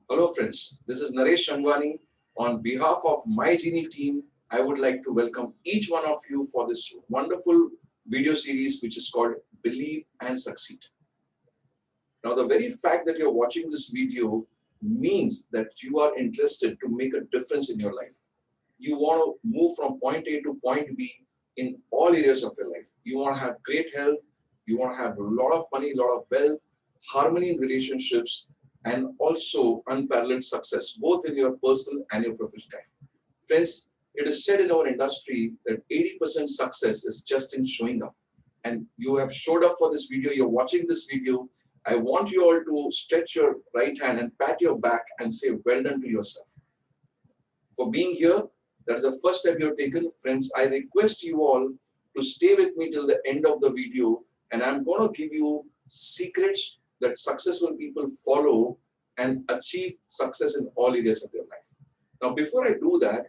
Hello friends, this is Naresh Rangwani. On behalf of my Genie team, I would like to welcome each one of you for this wonderful video series which is called Believe and Succeed. Now the very fact that you're watching this video means that you are interested to make a difference in your life. You want to move from point A to point B in all areas of your life. You want to have great health, you want to have a lot of money, a lot of wealth, harmony in relationships, and also unparalleled success, both in your personal and your professional life. Friends, it is said in our industry that 80% success is just in showing up. And you have showed up for this video, you're watching this video. I want you all to stretch your right hand and pat your back and say, well done to yourself. For being here, that's the first step you've taken. Friends, I request you all to stay with me till the end of the video, and I'm going to give you secrets that successful people follow and achieve success in all areas of their life. Now, before I do that,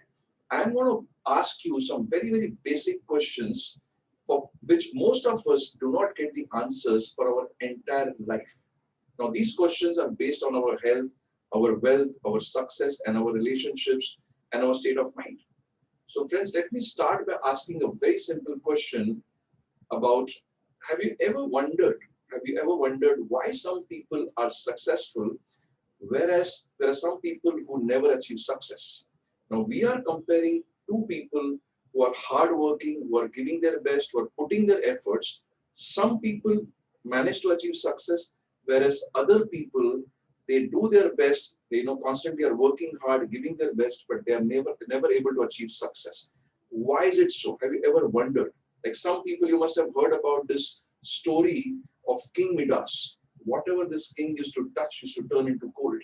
I'm going to ask you some very, very basic questions for which most of us do not get the answers for our entire life. Now, these questions are based on our health, our wealth, our success, and our relationships, and our state of mind. So friends, let me start by asking a very simple question about, have you ever wondered why some people are successful, whereas there are some people who never achieve success? Now we are comparing two people who are hardworking, who are giving their best, who are putting their efforts. Some people manage to achieve success, whereas other people, they do their best, they constantly are working hard, giving their best, but they are never able to achieve success. Why is it so? Have you ever wondered? Like some people, you must have heard about this story of King Midas. Whatever this king used to touch used to turn into gold.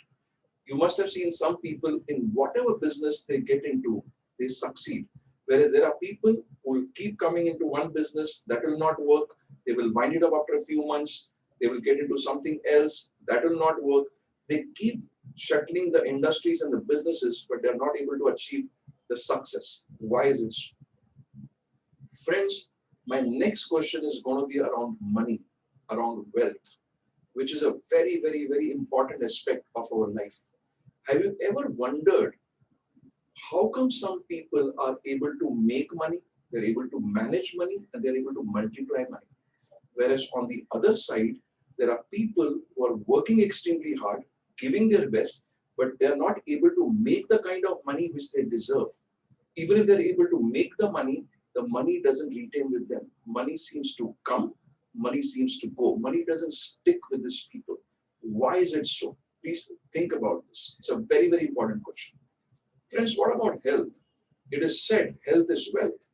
You must have seen some people in whatever business they get into, they succeed. Whereas there are people who will keep coming into one business that will not work. They will wind it up after a few months. They will get into something else that will not work. They keep shuttling the industries and the businesses, but they're not able to achieve the success. Why is it so? Friends, my next question is going to be around money, around wealth, which is a very, very, very important aspect of our life. Have you ever wondered how come some people are able to make money, they're able to manage money, and they're able to multiply money? Whereas on the other side, there are people who are working extremely hard, giving their best, but they're not able to make the kind of money which they deserve. Even if they're able to make the money doesn't retain with them. Money seems to come, money seems to go. Money doesn't stick with these people. Why is it so? Please think about this. It's a very, very important question. Friends, what about health? It is said health is wealth.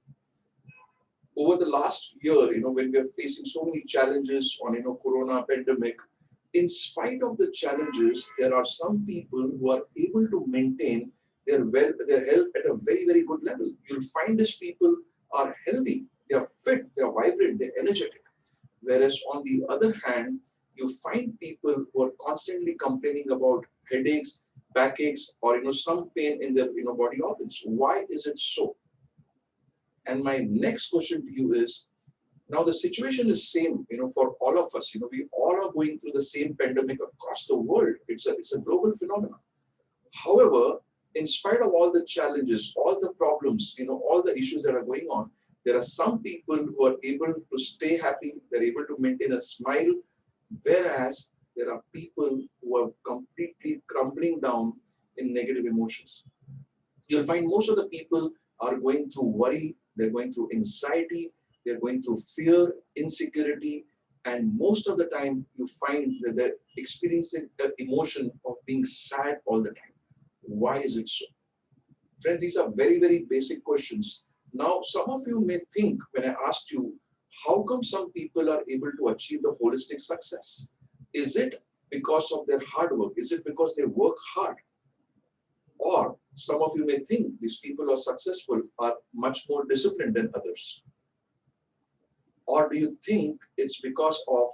Over the last year, when we are facing so many challenges on, corona pandemic, in spite of the challenges, there are some people who are able to maintain their health at a very, very good level. You'll find these people are healthy, they are fit, they are vibrant, they're energetic. Whereas on the other hand, you find people who are constantly complaining about headaches, backaches, or some pain in their body organs. Why is it so? And my next question to you is, now the situation is same, for all of us. We all are going through the same pandemic across the world. It's a global phenomenon. However, in spite of all the challenges, all the problems, all the issues that are going on, there are some people who are able to stay happy. They're able to maintain a smile, whereas there are people who are completely crumbling down in negative emotions. You'll find most of the people are going through worry, they're going through anxiety, they're going through fear, insecurity, and most of the time you find that they're experiencing the emotion of being sad all the time. Why is it so? Friends, these are very, very basic questions. Now, some of you may think when I asked you, how come some people are able to achieve the holistic success? Is it because of their hard work? Is it because they work hard? Or some of you may think these people who are successful are much more disciplined than others. Or do you think it's because of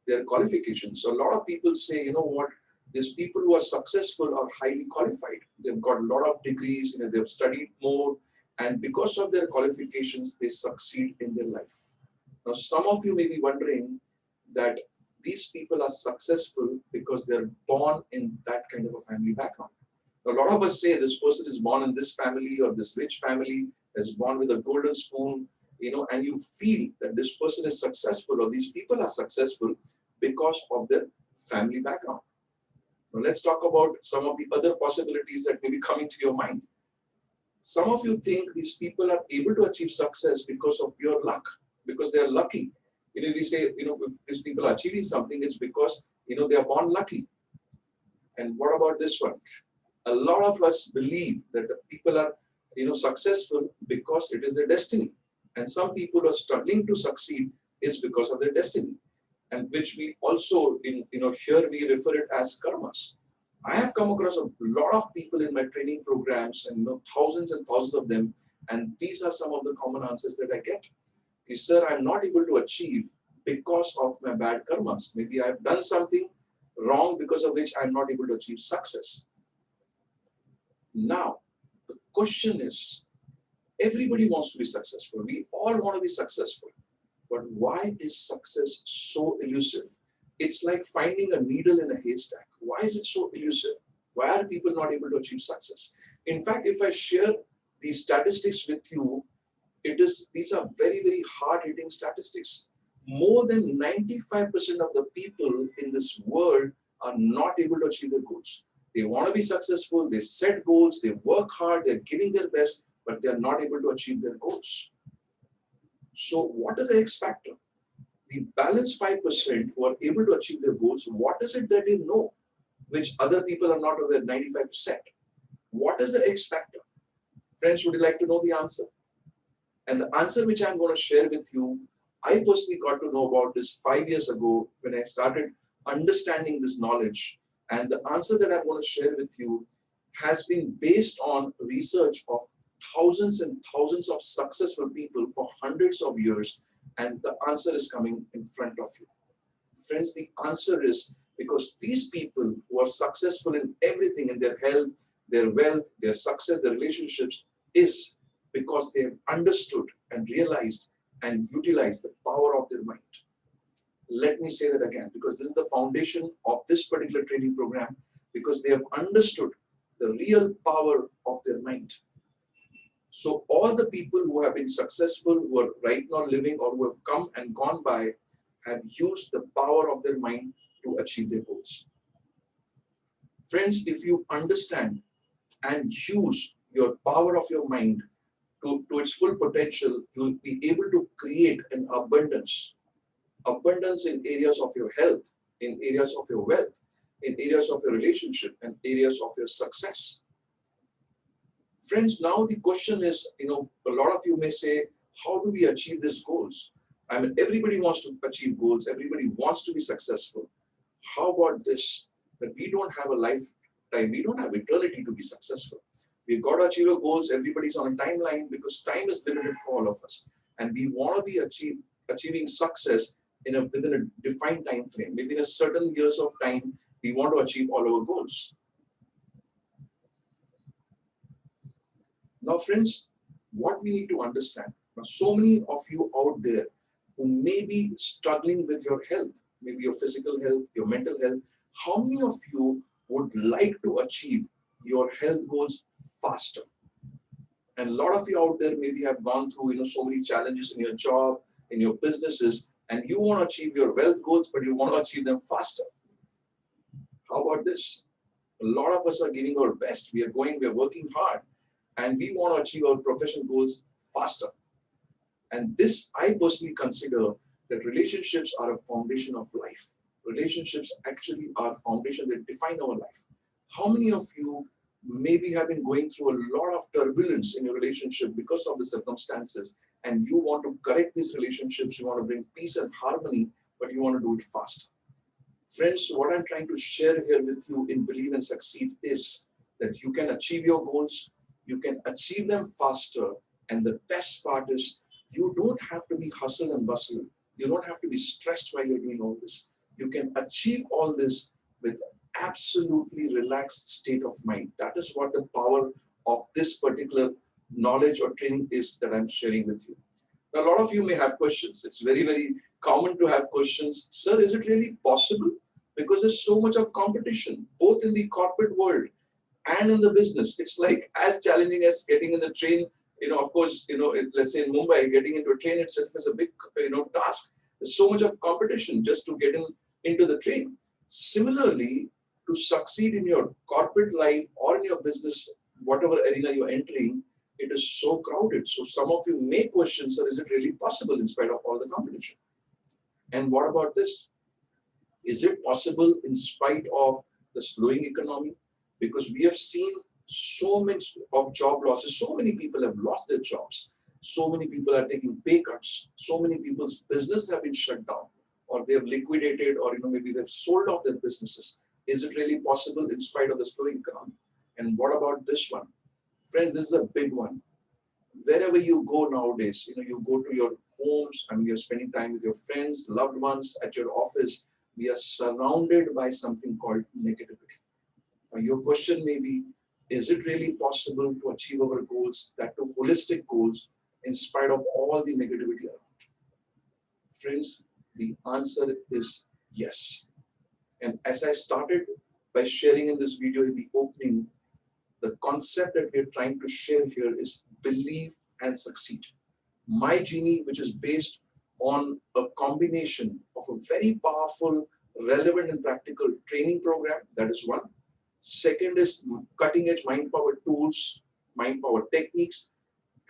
their qualifications? So a lot of people say, what, these people who are successful are highly qualified. They've got a lot of degrees, they've studied more, and because of their qualifications, they succeed in their life. Now, some of you may be wondering that these people are successful because they're born in that kind of a family background. A lot of us say this person is born in this family or this rich family, is born with a golden spoon, and you feel that this person is successful or these people are successful because of their family background. Now let's talk about some of the other possibilities that may be coming to your mind. Some of you think these people are able to achieve success because of pure luck, because they are lucky. We say, if these people are achieving something, it's because, they are born lucky. And what about this one? A lot of us believe that the people are, successful because it is their destiny. And some people are struggling to succeed is because of their destiny. And which we also, here we refer it as karmas. I have come across a lot of people in my training programs and thousands and thousands of them. And these are some of the common answers that I get. Sir, I'm not able to achieve because of my bad karmas. Maybe I've done something wrong because of which I'm not able to achieve success. Now, the question is, everybody wants to be successful. We all want to be successful. But why is success so elusive? It's like finding a needle in a haystack. Why is it so elusive? Why are people not able to achieve success? In fact, if I share these statistics with you, these are very, very hard-hitting statistics. More than 95% of the people in this world are not able to achieve their goals. They want to be successful, they set goals, they work hard, they're giving their best, but they're not able to achieve their goals. So what is the X factor? The balanced 5% who are able to achieve their goals, what is it that they know, which other people are not aware, 95%? What is the X factor? Friends, would you like to know the answer? And the answer which I'm going to share with you, I personally got to know about this 5 years ago when I started understanding this knowledge. And the answer that I'm going to share with you has been based on research of thousands and thousands of successful people for hundreds of years. And the answer is coming in front of you. Friends, the answer is because these people who are successful in everything, in their health, their wealth, their success, their relationships, is because they have understood and realized and utilized the power of their mind. Let me say that again, because this is the foundation of this particular training program, because they have understood the real power of their mind. So all the people who have been successful, who are right now living or who have come and gone by, have used the power of their mind to achieve their goals. Friends, if you understand and use your power of your mind to its full potential, you'll be able to create an abundance. Abundance in areas of your health, in areas of your wealth, in areas of your relationship, and areas of your success. Friends, now the question is, a lot of you may say, how do we achieve these goals? I mean, everybody wants to achieve goals. Everybody wants to be successful. How about this? That we don't have a lifetime. We don't have eternity to be successful. We've got to achieve our goals. Everybody's on a timeline because time is limited for all of us. And we want to be achieving success within a defined time frame. Within a certain years of time, we want to achieve all our goals. Now, friends, what we need to understand, now, so many of you out there who may be struggling with your health, maybe your physical health, your mental health, how many of you would like to achieve your health goals faster? And a lot of you out there maybe have gone through, so many challenges in your job, in your businesses, and you want to achieve your wealth goals, but you want to achieve them faster. How about this? A lot of us are giving our best. We are working hard, and we want to achieve our professional goals faster. And this, I personally consider that relationships are a foundation of life. Relationships actually are foundation that define our life. How many of you maybe have been going through a lot of turbulence in your relationship because of the circumstances, and you want to correct these relationships, you want to bring peace and harmony, but you want to do it faster. Friends, what I'm trying to share here with you in Believe and Succeed is that you can achieve your goals, you can achieve them faster, and the best part is you don't have to be hustle and bustle. You don't have to be stressed while you're doing all this. You can achieve all this with absolutely relaxed state of mind. That is what the power of this particular knowledge or training is that I'm sharing with you. Now, a lot of you may have questions. It's very, very common to have questions. Sir, is it really possible because there's so much of competition, both in the corporate world and in the business. It's like as challenging as getting in the train. Of course, let's say in Mumbai, getting into a train itself is a big, task. There's so much of competition just to get into the train. Similarly, to succeed in your corporate life or in your business, whatever arena you're entering, it is so crowded. So some of you may question, sir, is it really possible in spite of all the competition? And what about this? Is it possible in spite of the slowing economy? Because we have seen so much of job losses. So many people have lost their jobs. So many people are taking pay cuts. So many people's businesses have been shut down, or they have liquidated, or maybe they've sold off their businesses. Is it really possible in spite of the slowing economy? And what about this one? Friends, this is a big one. Wherever you go nowadays, you go to your homes and you're spending time with your friends, loved ones, at your office, we are surrounded by something called negativity. Now, your question may be, is it really possible to achieve our goals, that to holistic goals, in spite of all the negativity around? Friends, the answer is yes. And as I started by sharing in this video in the opening, the concept that we're trying to share here is believe and succeed. My Genie, which is based on a combination of a very powerful, relevant and practical training program, that is one. Second is cutting edge mind power tools, mind power techniques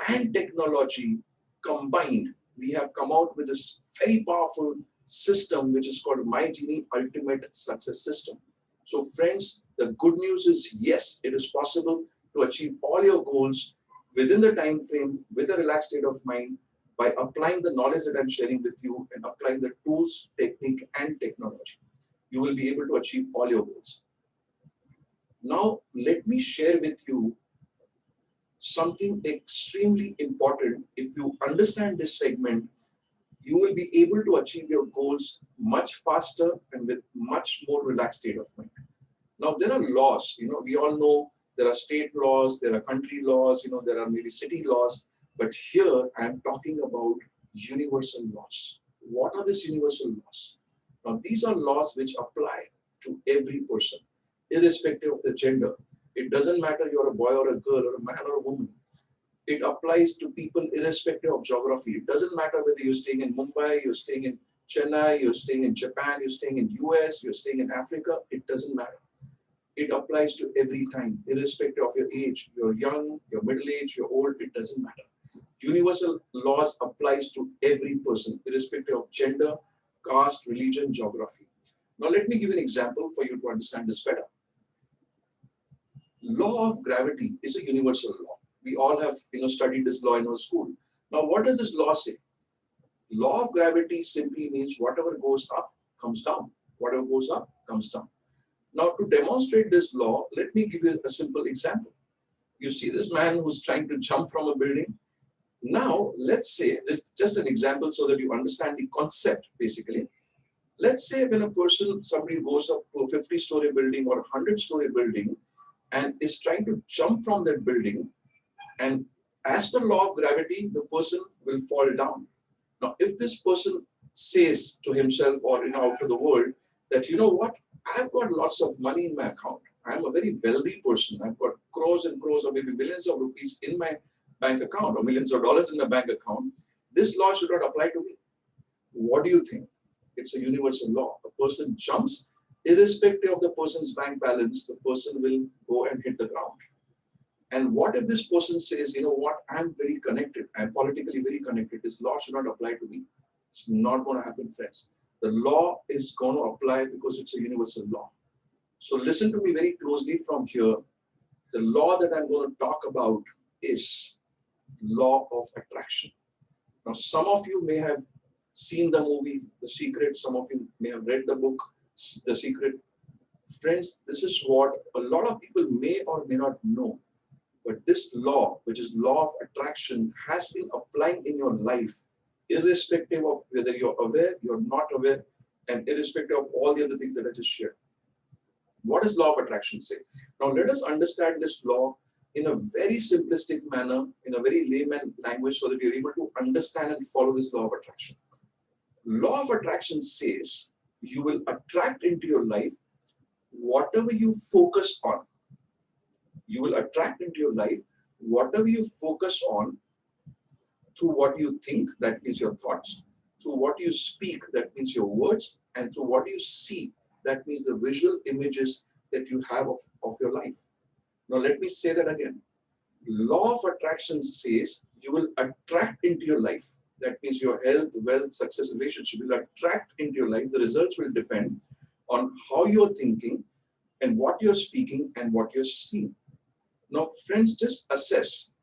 and technology combined. We have come out with this very powerful system which is called My Genie Ultimate Success System. So friends, the good news is yes, it is possible to achieve all your goals within the time frame with a relaxed state of mind by applying the knowledge that I'm sharing with you and applying the tools, technique and technology. You will be able to achieve all your goals. Now, let me share with you something extremely important. If you understand this segment, you will be able to achieve your goals much faster and with much more relaxed state of mind. Now, there are laws, we all know there are state laws, there are country laws, there are maybe city laws, but here I am talking about universal laws. What are these universal laws? Now, these are laws which apply to every person, irrespective of the gender. It doesn't matter you're a boy or a girl or a man or a woman. It applies to people irrespective of geography. It doesn't matter whether you're staying in Mumbai, you're staying in Chennai, you're staying in Japan, you're staying in US, you're staying in Africa. It doesn't matter. It applies to every time, irrespective of your age. You're young, you're middle age, you're old, it doesn't matter. Universal laws applies to every person, irrespective of gender, caste, religion, geography. Now let me give you an example for you to understand this better. Law of gravity is a universal law. We all have studied this law in our school. Now what does this law say? Law of gravity simply means whatever goes up comes down. Whatever goes up comes down. Now to demonstrate this law, let me give you a simple example. You see this man who's trying to jump from a building. Now let's say, this is just an example so that you understand the concept basically. Let's say when somebody goes up to a 50-story building or a 100-story building and is trying to jump from that building, and as per law of gravity, the person will fall down. Now, if this person says to himself or out to the world that, you know what, I've got lots of money in my account. I'm a very wealthy person. I've got crores and crores or maybe millions of rupees in my bank account or millions of dollars in my bank account. This law should not apply to me. What do you think? It's a universal law. A person jumps, irrespective of the person's bank balance, the person will go and hit the ground. And what if this person says, you know what, I'm very connected, I'm politically very connected, this law should not apply to me. It's not going to happen, friends. The law is going to apply because it's a universal law. So listen to me very closely from here. The law that I'm going to talk about is law of attraction. Now, some of you may have seen the movie, The Secret. Some of you may have read the book, The Secret. Friends, this is what a lot of people may or may not know. But this law, which is law of attraction, has been applying in your life, irrespective of whether you're aware, you're not aware, and irrespective of all the other things that I just shared. What does law of attraction say? Now, let us understand this law in a very simplistic manner, in a very layman language, so that you're able to understand and follow this law of attraction. Law of attraction says you will attract into your life whatever you focus on. You will attract into your life whatever you focus on through what you think, that means your thoughts, through what you speak, that means your words, and through what you see, that means the visual images that you have of your life. Now, let me say that again. Law of attraction says you will attract into your life. That means your health, wealth, success, relationship will attract into your life. The results will depend on how you're thinking and what you're speaking and what you're seeing. Now, friends, just assess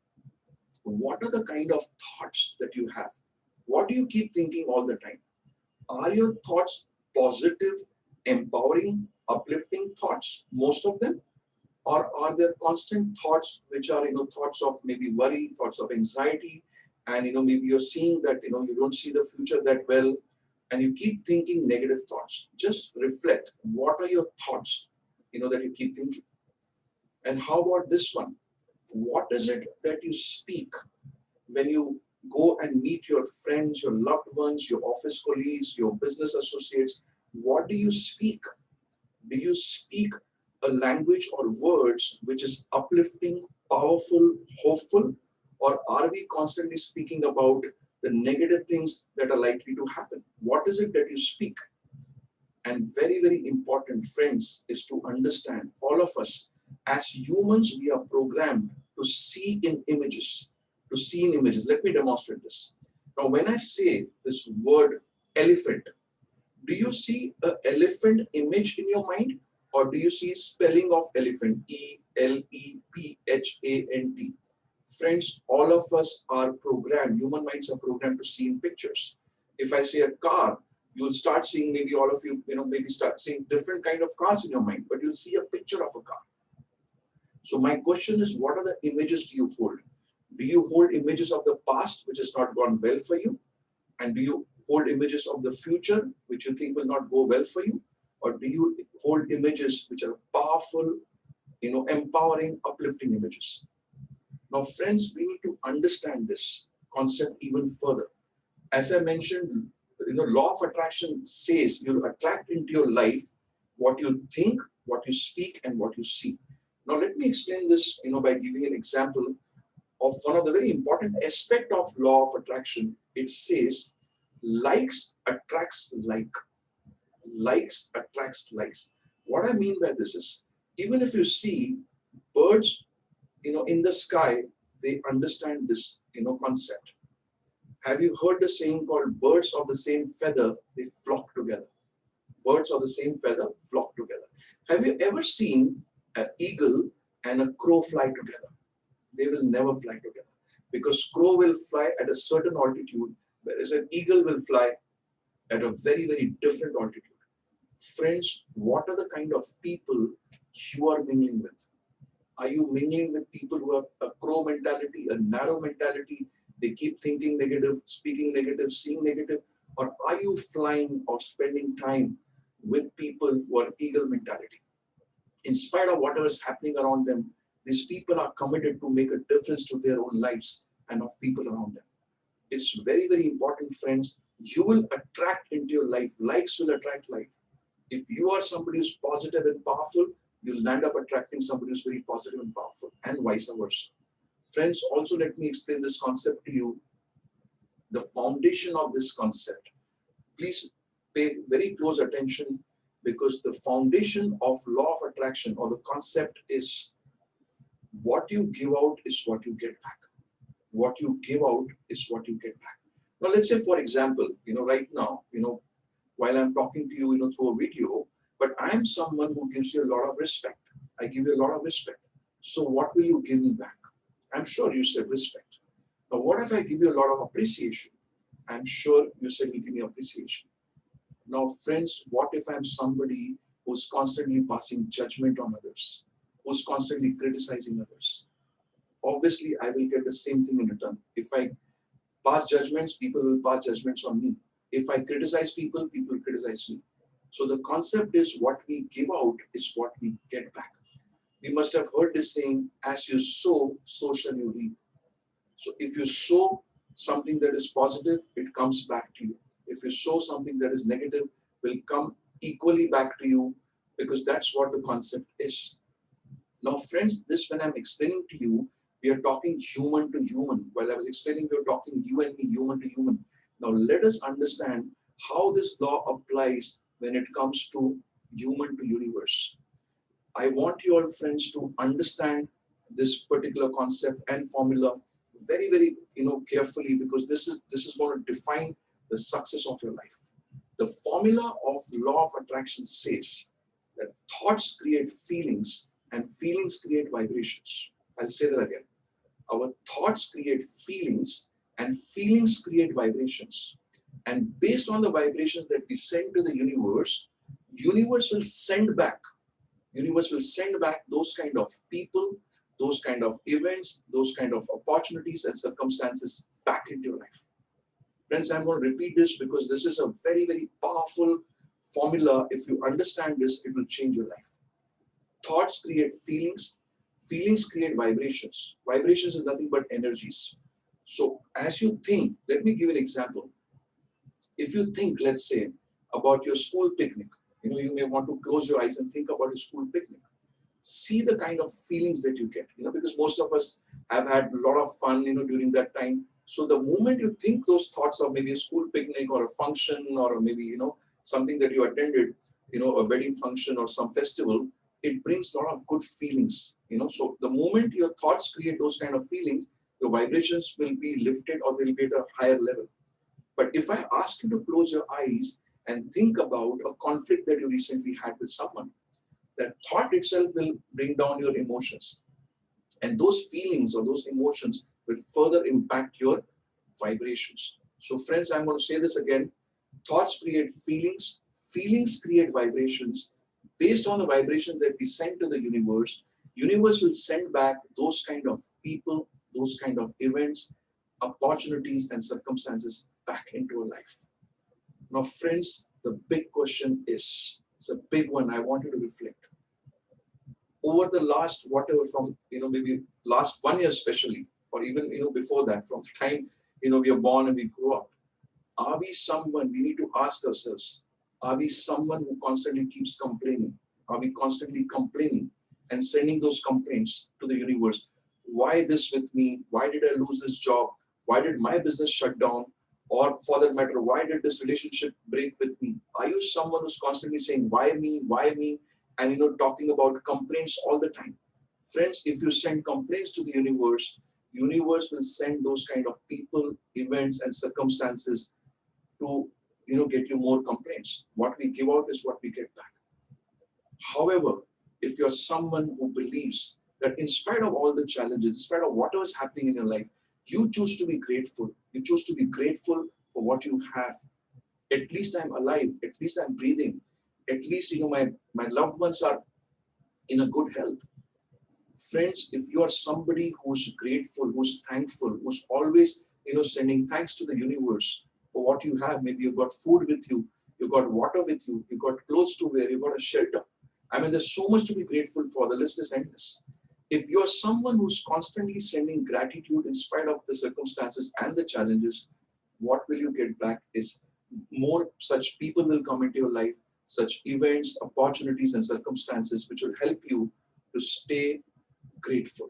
what are the kind of thoughts that you have. What do you keep thinking all the time? Are your thoughts positive, empowering, uplifting thoughts, most of them? Or are there constant thoughts which are, thoughts of maybe worry, thoughts of anxiety, and, maybe you're seeing that, you don't see the future that well, and you keep thinking negative thoughts? Just reflect. What are your thoughts, that you keep thinking? And how about this one? What is it that you speak when you go and meet your friends, your loved ones, your office colleagues, your business associates? What do you speak? Do you speak a language or words which is uplifting, powerful, hopeful? Or are we constantly speaking about the negative things that are likely to happen? What is it that you speak? And very, very important, friends, is to understand, all of us, as humans, we are programmed to see in images. To see in images. Let me demonstrate this. Now, when I say this word elephant, do you see an elephant image in your mind? Or do you see spelling of elephant? ELEPHANT. Friends, all of us are programmed, human minds are programmed to see in pictures. If I say a car, you'll start seeing, maybe all of you, maybe start seeing different kind of cars in your mind, but you'll see a picture of a car. So my question is, what are the images do you hold? Do you hold images of the past, which has not gone well for you? And do you hold images of the future, which you think will not go well for you? Or do you hold images which are powerful, empowering, uplifting images? Now, friends, we need to understand this concept even further. As I mentioned, law of attraction says you'll attract into your life what you think, what you speak, and what you see. Now, let me explain this, by giving an example of one of the very important aspect of law of attraction. It says likes attracts like. Likes attracts likes. What I mean by this is, even if you see birds, in the sky, they understand this, concept. Have you heard the saying called birds of the same feather, they flock together? Birds of the same feather flock together. Have you ever seen an eagle and a crow fly together? They will never fly together, because crow will fly at a certain altitude, whereas an eagle will fly at a very, very different altitude. Friends, what are the kind of people you are mingling with? Are you mingling with people who have a crow mentality, a narrow mentality? They keep thinking negative, speaking negative, seeing negative. Or are you flying or spending time with people who are eagle mentality? In spite of whatever is happening around them, these people are committed to make a difference to their own lives and of people around them. It's very, very important, friends. You will attract into your life. Likes will attract life. If you are somebody who's positive and powerful, you'll land up attracting somebody who's very positive and powerful, and vice versa. Friends, also let me explain this concept to you. The foundation of this concept. Please pay very close attention, because the foundation of law of attraction, or the concept, is what you give out is what you get back. What you give out is what you get back. Now, let's say, for example, right now, while I'm talking to you, through a video, but I'm someone who gives you a lot of respect. I give you a lot of respect. So what will you give me back? I'm sure you said respect. Now, what if I give you a lot of appreciation? I'm sure you said you give me appreciation. Now, friends, what if I'm somebody who's constantly passing judgment on others, who's constantly criticizing others? Obviously, I will get the same thing in return. If I pass judgments, people will pass judgments on me. If I criticize people, people criticize me. So the concept is, what we give out is what we get back. We must have heard this saying, as you sow, so shall you reap. So if you sow something that is positive, it comes back to you. If you sow something that is negative, will come equally back to you, because that's what the concept is. Now, friends, this when I'm explaining to you, we are talking human to human. While I was explaining, we are talking you and me, human to human. Now, let us understand how this law applies when it comes to human to universe. I want you all, friends, to understand this particular concept and formula very, very, carefully, because this is going to define the success of your life. The formula of law of attraction says that thoughts create feelings and feelings create vibrations. I'll say that again. Our thoughts create feelings and feelings create vibrations. And based on the vibrations that we send to the universe will send back. Universe will send back those kind of people, those kind of events, those kind of opportunities and circumstances back into your life. Friends, I'm going to repeat this because this is a very, very powerful formula. If you understand this, it will change your life. Thoughts create feelings, feelings create vibrations. Vibrations is nothing but energies. So as you think, let me give you an example. If you think, let's say, about your school picnic, you may want to close your eyes and think about your school picnic. See the kind of feelings that you get, because most of us have had a lot of fun, during that time. So the moment you think those thoughts of maybe a school picnic or a function or maybe, something that you attended, a wedding function or some festival, it brings a lot of good feelings, So the moment your thoughts create those kind of feelings, your vibrations will be lifted or they'll be at a higher level. But if I ask you to close your eyes and think about a conflict that you recently had with someone, that thought itself will bring down your emotions. And those feelings or those emotions will further impact your vibrations. So friends, I'm going to say this again. Thoughts create feelings. Feelings create vibrations. Based on the vibrations that we send to the universe will send back those kind of people, those kind of events, opportunities and circumstances back into your life. Now, friends, the big question is, it's a big one. I want you to reflect. Over the last, whatever, from, maybe last 1 year especially, or even, before that, from the time, we are born and we grow up, are we someone, we need to ask ourselves, are we someone who constantly keeps complaining? Are we constantly complaining and sending those complaints to the universe? Why this with me? Why did I lose this job? Why did my business shut down? Or for that matter, why did this relationship break with me? Are you someone who's constantly saying, why me? Why me? And talking about complaints all the time? Friends, if you send complaints to the universe will send those kind of people, events, and circumstances to get you more complaints. What we give out is what we get back. However, if you're someone who believes that in spite of all the challenges, in spite of whatever is happening in your life, you choose to be grateful. You choose to be grateful for what you have. At least I'm alive. At least I'm breathing. At least my loved ones are in a good health. Friends, if you are somebody who's grateful, who's thankful, who's always sending thanks to the universe for what you have, maybe you've got food with you, you've got water with you, you've got clothes to wear, you've got a shelter. I mean, there's so much to be grateful for. The list is endless. If you're someone who's constantly sending gratitude in spite of the circumstances and the challenges, what will you get back is more such people will come into your life, such events, opportunities, and circumstances which will help you to stay grateful.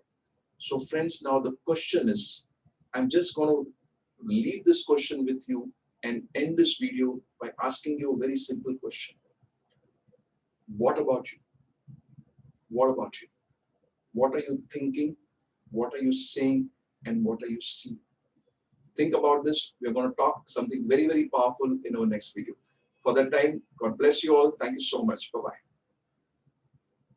So friends, now the question is, I'm just going to leave this question with you and end this video by asking you a very simple question. What about you? What about you? What are you thinking? What are you saying? And what are you seeing? Think about this. We're going to talk something very, very powerful in our next video. For that time, God bless you all. Thank you so much. Bye-bye.